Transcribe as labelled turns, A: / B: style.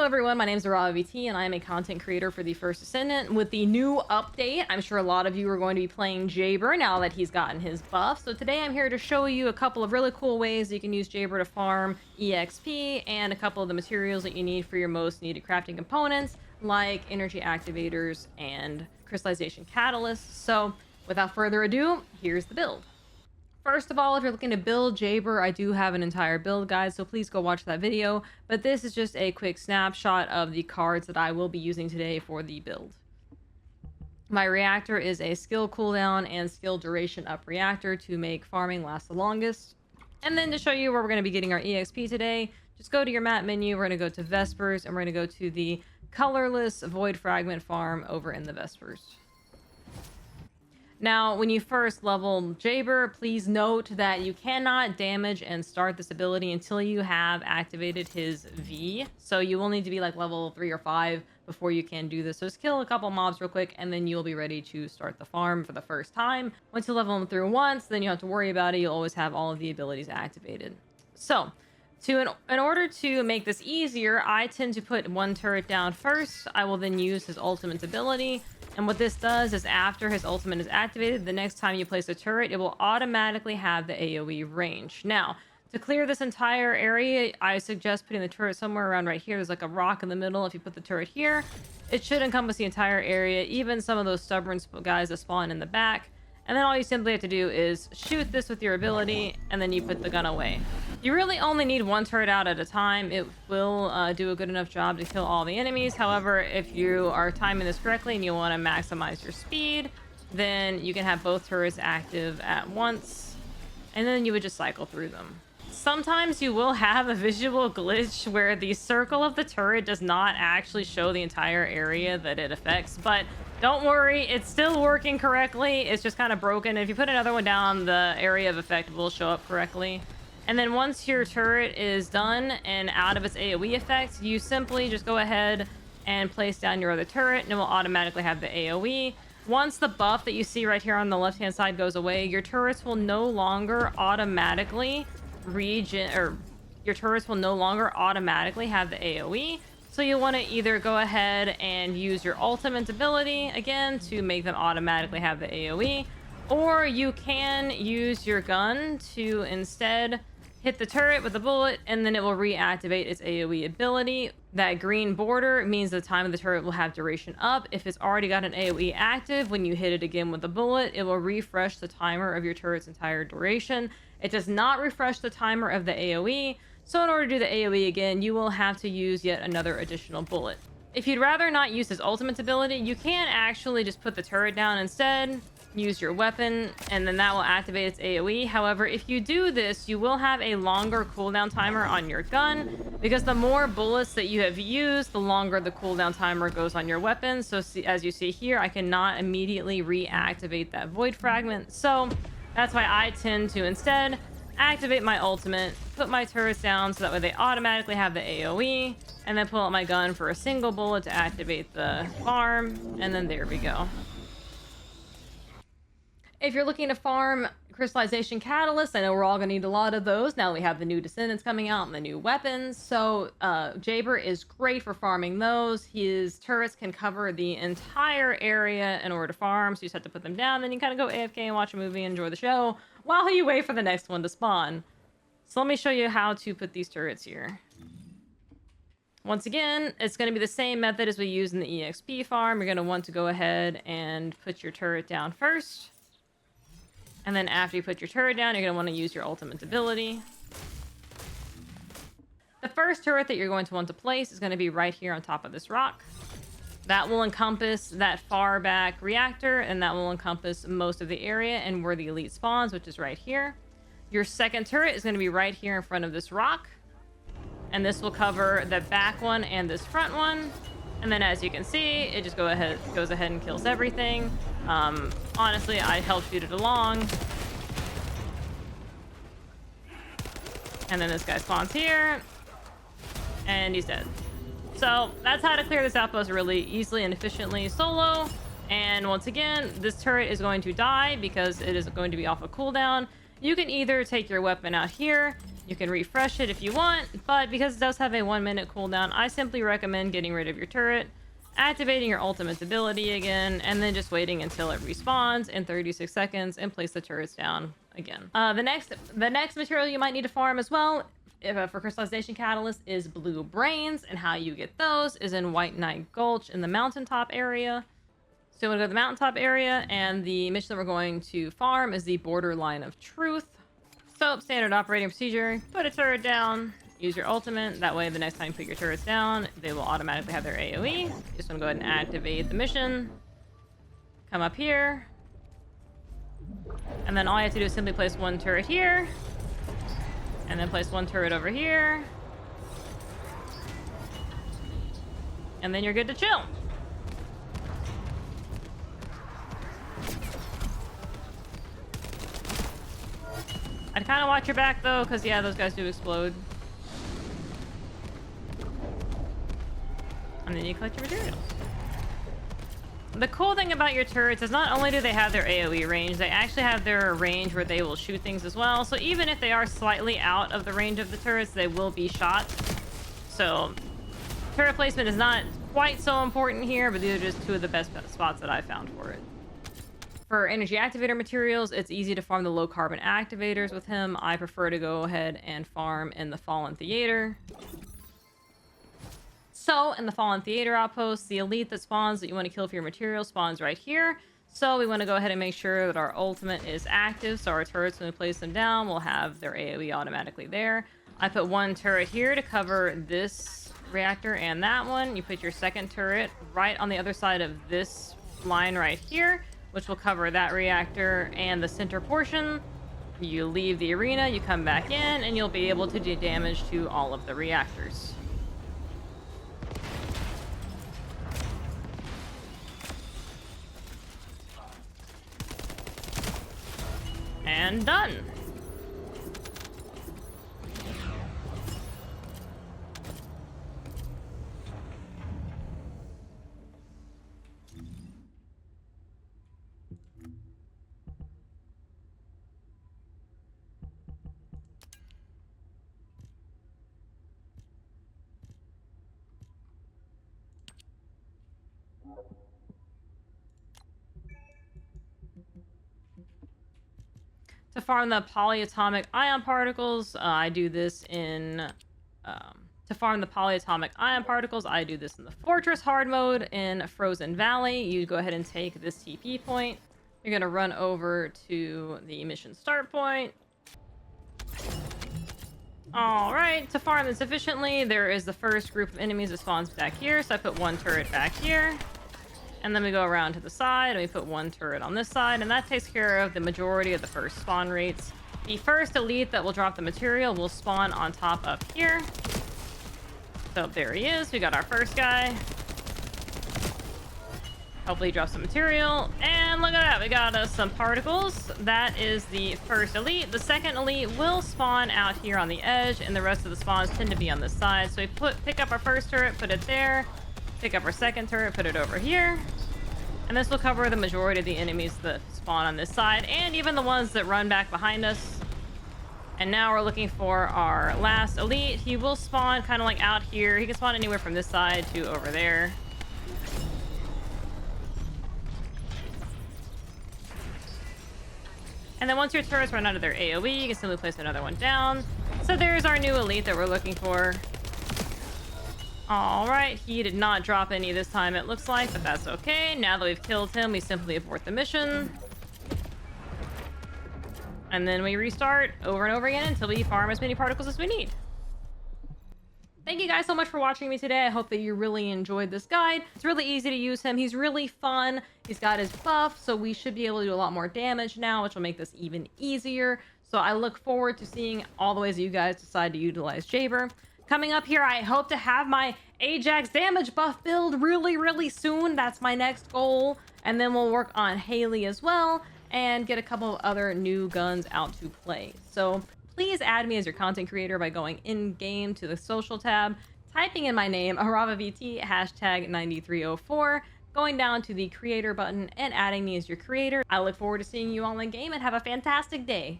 A: Hello everyone, my name is AravaVT and I am a content creator for the First Descendant. With the new update, I'm sure a lot of you are going to be playing Jayber now that he's gotten his buff. So today I'm here to show you a couple of really cool ways that you can use Jayber to farm EXP and a couple of the materials that you need for your most needed crafting components like energy activators and crystallization catalysts. So without further ado, here's the build. First of all, if you're looking to build Jayber, I do have an entire build guide, so please go watch that video. But this is just a quick snapshot of the cards that I will be using today for the build. My reactor is a skill cooldown and skill duration up reactor to make farming last the longest. And then to show you where we're going to be getting our EXP today, just go to your map menu, we're going to go to Vespers, and we're going to go to the colorless void fragment farm over in the Vespers. Now, when you first level Jayber, please note that you cannot damage and start this ability until you have activated his V. So you will need to be like level 3 or 5 before you can do this. So just kill a couple mobs real quick and then you'll be ready to start the farm for the first time. Once you level him through once, then you don't have to worry about it. You'll always have all of the abilities activated. So, in order to make this easier, I tend to put one turret down first. I will then use his ultimate ability. And what this does is after his ultimate is activated, the next time you place a turret, it will automatically have the AoE range. Now, to clear this entire area, I suggest putting the turret somewhere around right here. There's like a rock in the middle. If you put the turret here, it should encompass the entire area, even some of those stubborn guys that spawn in the back. And then all you simply have to do is shoot this with your ability, and then you put the gun away. You really only need one turret out at a time. It will do a good enough job to kill all the enemies. However, if you are timing this correctly and you want to maximize your speed, then you can have both turrets active at once, and then you would just cycle through them. Sometimes you will have a visual glitch where the circle of the turret does not actually show the entire area that it affects, but don't worry, it's still working correctly. It's just kind of broken. If you put another one down, the area of effect will show up correctly. And then once your turret is done and out of its AoE effect, you simply just go ahead and place down your other turret and it will automatically have the AoE. Once the buff that you see right here on the left-hand side goes away, your turrets will no longer automatically have the AoE. So you'll want to either go ahead and use your ultimate ability again to make them automatically have the AoE, or you can use your gun to instead hit the turret with a bullet and then it will reactivate its AoE ability. That green border means the time of the turret will have duration up. If it's already got an AoE active, when you hit it again with a bullet, it will refresh the timer of your turret's entire duration. It does not refresh the timer of the AoE. So in order to do the AoE again, you will have to use yet another additional bullet. If you'd rather not use his ultimate ability, you can actually just put the turret down instead, use your weapon, and then that will activate its AoE. However, if you do this, you will have a longer cooldown timer on your gun, because the more bullets that you have used, the longer the cooldown timer goes on your weapon. So as you see here, I cannot immediately reactivate that void fragment. So that's why I tend to instead activate my ultimate, put my turrets down so that way they automatically have the AoE, and then pull out my gun for a single bullet to activate the farm, and then there we go. If you're looking to farm crystallization catalysts, I know we're all going to need a lot of those. Now we have the new Descendants coming out and the new weapons. So Jayber is great for farming those. His turrets can cover the entire area in order to farm. So you just have to put them down. Then you kind of go AFK and watch a movie and enjoy the show while you wait for the next one to spawn. So let me show you how to put these turrets here. Once again, it's going to be the same method as we use in the EXP farm. You're going to want to go ahead and put your turret down first. And then after you put your turret down, you're going to want to use your ultimate ability. The first turret that you're going to want to place is going to be right here on top of this rock. That will encompass that far back reactor, and that will encompass most of the area and where the elite spawns, which is right here. Your second turret is going to be right here in front of this rock. And this will cover the back one and this front one. And then as you can see, it just goes ahead and kills everything. Honestly, I helped shoot it along. And then this guy spawns here. And he's dead. So that's how to clear this outpost really easily and efficiently solo. And once again, this turret is going to die because it is going to be off a cooldown. You can either take your weapon out here, You can refresh it if you want, but because it does have a 1-minute cooldown, I simply recommend getting rid of your turret, activating your ultimate ability again, and then just waiting until it respawns in 36 seconds and place the turrets down again. The next material you might need to farm as well for crystallization catalyst is blue brains, and how you get those is in White Knight Gulch in the mountaintop area. So you want to go to the mountaintop area, and the mission that we're going to farm is the Borderline of Truth. So, standard operating procedure, put a turret down, use your ultimate, that way the next time you put your turrets down, they will automatically have their AoE. You just want to go ahead and activate the mission, come up here, and then all you have to do is simply place one turret here, and then place one turret over here, and then you're good to chill. I'd kind of watch your back though, because yeah, those guys do explode. And then you collect your materials. The cool thing about your turrets is not only do they have their AoE range, they actually have their range where they will shoot things as well. So even if they are slightly out of the range of the turrets, they will be shot. So turret placement is not quite so important here, but these are just two of the best spots that I found for it. For energy activator materials, it's easy to farm the low carbon activators with him. I prefer to go ahead and farm in the Fallen Theater. So in the Fallen Theater outpost, the elite that spawns that you want to kill for your material spawns right here. So we want to go ahead and make sure that our ultimate is active, so our turrets, when we place them down, will have their AoE automatically there. I put one turret here to cover this reactor and that one. You put your second turret right on the other side of this line right here, which will cover that reactor and the center portion. You leave the arena, you come back in, and you'll be able to do damage to all of the reactors. And done. To farm the polyatomic ion particles, I do this in... to farm the polyatomic ion particles, I do this in the Fortress hard mode in Frozen Valley. You go ahead and take this TP point. You're going to run over to the mission start point. Alright, to farm this efficiently, there is the first group of enemies that spawns back here, so I put one turret back here. And then we go around to the side, and we put one turret on this side, and that takes care of the majority of the first spawn rates. The first elite that will drop the material will spawn on top up here. So there he is. We got our first guy. Hopefully he drops some material. And look at that. We got us some particles. That is the first elite. The second elite will spawn out here on the edge, and the rest of the spawns tend to be on this side. So we pick up our first turret, put it there. Pick up our second turret, put it over here. And this will cover the majority of the enemies that spawn on this side, and even the ones that run back behind us. And now we're looking for our last elite. He will spawn kind of like out here. He can spawn anywhere from this side to over there. And then once your turrets run out of their AoE, you can simply place another one down. So there's our new elite that we're looking for. Alright, he did not drop any this time, it looks like, but that's okay. Now that we've killed him, we simply abort the mission. And then we restart over and over again until we farm as many particles as we need. Thank you guys so much for watching me today. I hope that you really enjoyed this guide. It's really easy to use him. He's really fun. He's got his buff, so we should be able to do a lot more damage now, which will make this even easier. So I look forward to seeing all the ways that you guys decide to utilize Jayber. Coming up here, I hope to have my Ajax damage buff build really soon. That's my next goal. And then we'll work on Haley as well and get a couple of other new guns out to play. So please add me as your content creator by going in-game to the social tab, typing in my name, AravaVT, hashtag 9304, going down to the creator button and adding me as your creator. I look forward to seeing you all in game, and have a fantastic day.